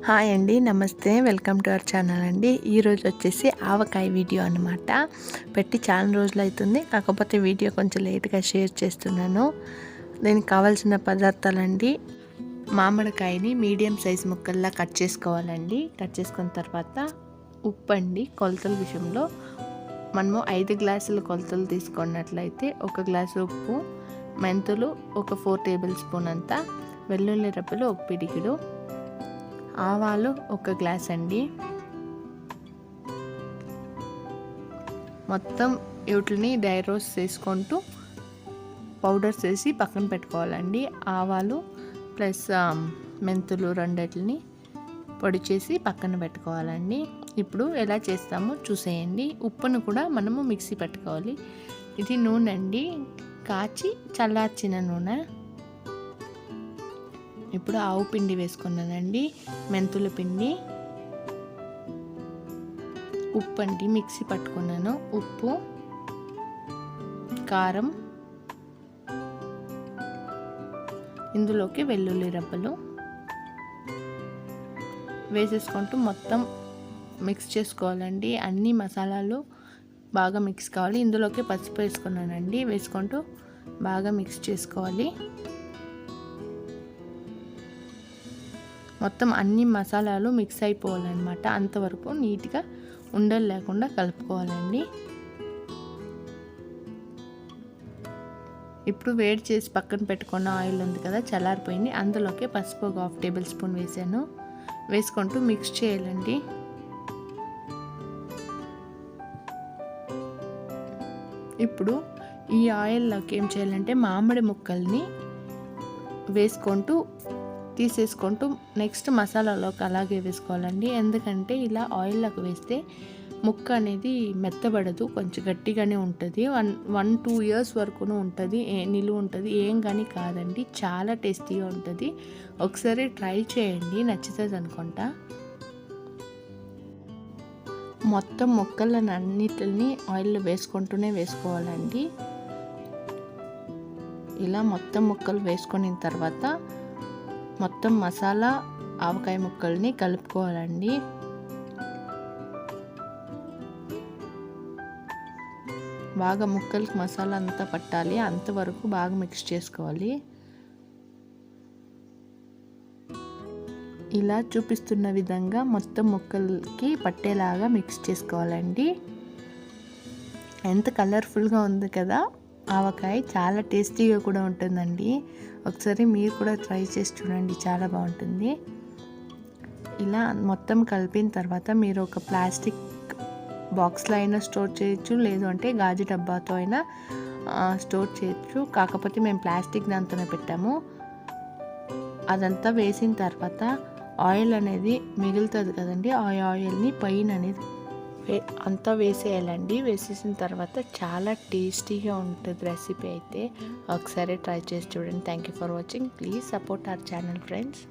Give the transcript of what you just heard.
Hi అండి, నమస్తే, welcome to our channel అండి. ఈరోజు వచ్చేసి ఆవకాయ వీడియో అనమాట. పెట్టి చాలా రోజులు అవుతుంది, కాకపోతే వీడియో కొంచెం లేట్గా షేర్ చేస్తున్నాను. దీనికి కావాల్సిన పదార్థాలండి: మామిడికాయని మీడియం సైజ్ ముక్కల్లా కట్ చేసుకోవాలండి. కట్ చేసుకున్న తర్వాత ఉప్పు అండి. కొలతల విషయంలో మనము 5 గ్లాసుల కొలతలు తీసుకున్నట్లయితే 1 గ్లాసు ఉప్పు, మెంతులు ఒక 4 టేబుల్ స్పూన్ అంతా, వెల్లుల్లి రెబ్బలు 1 పిడికిడు, ఆవాలు 1 గ్లాస్ అండి. మొత్తం వీటిని డ్రై రోస్ట్ చేసుకుంటూ పౌడర్స్ వేసి పక్కన పెట్టుకోవాలండి. ఆవాలు ప్లస్ మెంతులు రెండిటిని పొడి చేసి పక్కన పెట్టుకోవాలండి. ఇప్పుడు ఎలా చేస్తామో చూసేయండి. ఉప్పును కూడా మనము మిక్సీ పెట్టుకోవాలి. ఇది నూనె అండి, కాచి చల్లార్చిన నూనె. ఇప్పుడు ఆవు పిండి వేసుకున్నానండి, మెంతుల పిండి, ఉప్పు అండి మిక్సీ పట్టుకున్నాను, ఉప్పు, కారం, ఇందులోకి వెల్లుల్లి రెబ్బలు వేసేసుకుంటూ మొత్తం మిక్స్ చేసుకోవాలండి. అన్ని మసాలాలు బాగా మిక్స్ కావాలి. ఇందులోకి పసుపు వేసుకున్నానండి, వేసుకుంటూ బాగా మిక్స్ చేసుకోవాలి. మొత్తం అన్ని మసాలాలు మిక్స్ అయిపోవాలన్నమాట. అంతవరకు నీట్గా ఉండలు లేకుండా కలుపుకోవాలండి. ఇప్పుడు వేడి చేసి పక్కన పెట్టుకున్న ఆయిల్ ఉంది కదా, చల్లారిపోయింది. అందులోకి పసుపు 1/2 టేబుల్ స్పూన్ వేసాను. వేసుకుంటూ మిక్స్ చేయాలండి. ఇప్పుడు ఈ ఆయిల్లోకి ఏం చేయాలంటే మామిడి ముక్కల్ని వేసుకుంటూ తీసేసుకుంటూ నెక్స్ట్ మసాలాలోకి అలాగే వేసుకోవాలండి. ఎందుకంటే ఇలా ఆయిల్లోకి వేస్తే ముక్క అనేది మెత్తబడదు, కొంచెం గట్టిగానే ఉంటుంది. 1-2 ఇయర్స్ వరకును ఉంటుంది, నిలువ ఉంటుంది, ఏం కానీ కాదండి. చాలా టేస్టీగా ఉంటుంది. ఒకసారి ట్రై చేయండి, నచ్చుతుంది అనుకుంటా. మొత్తం ముక్కలను అన్నిటిని ఆయిల్లో వేసుకుంటూనే వేసుకోవాలండి. ఇలా మొత్తం ముక్కలు వేసుకున్న తర్వాత మొత్తం మసాలా ఆవకాయ ముక్కల్ని కలుపుకోవాలండి. బాగా ముక్కలకి మసాలా అంతా పట్టాలి, అంతవరకు బాగా మిక్స్ చేసుకోవాలి. ఇలా చూపిస్తున్న విధంగా మొత్తం ముక్కలకి పట్టేలాగా మిక్స్ చేసుకోవాలండి. ఎంత కలర్ఫుల్గా ఉంది కదా ఆవకాయ, చాలా టేస్టీగా కూడా ఉంటుందండి. ఒకసారి మీరు కూడా ట్రై చేసి చూడండి, చాలా బాగుంటుంది. ఇలా మొత్తం కలిపిన తర్వాత మీరు ఒక ప్లాస్టిక్ బాక్స్లో అయినా స్టోర్ చేయొచ్చు, లేదు అంటే గాజు డబ్బాతో అయినా స్టోర్ చేయొచ్చు. కాకపోతే మేము ప్లాస్టిక్ దాంతోనే పెట్టాము. అదంతా వేసిన తర్వాత ఆయిల్ అనేది మిగులుతుంది కదండి, ఆ ఆయిల్ని పైన అనేది అంతా వేసేయాలండి. వేసేసిన తర్వాత చాలా టేస్టీగా ఉంటుంది రెసిపీ అయితే. ఒకసారి ట్రై చేసి చూడండి. Thank you for watching. Please support our channel friends.